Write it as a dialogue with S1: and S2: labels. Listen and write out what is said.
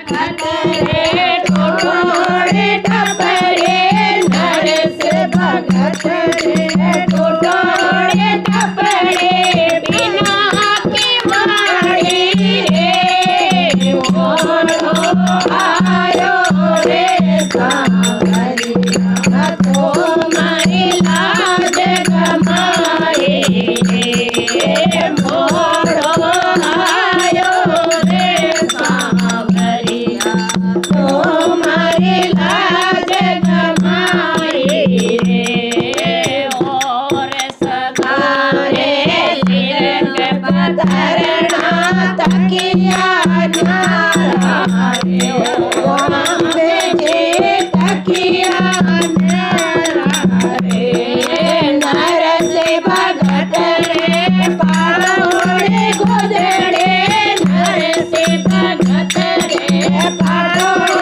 S1: भगत रे टोटोड़े टपरे नरस भगत रे टोटोड़े टपरे बिना के मारी रे मोरो आयो रे सांवरिया तो मारी लाज गमाए रे मोरो आयो रे सांवरिया तो मारी लाज गमाए रे और सगारे सिर पे पधरना तकिया न्यारा रे ओ अम्बे जी तकिया न्यारा रे नरस भगत रे पाड़ोड़े गोदड़े नरस भगत रे पाड़ोड़े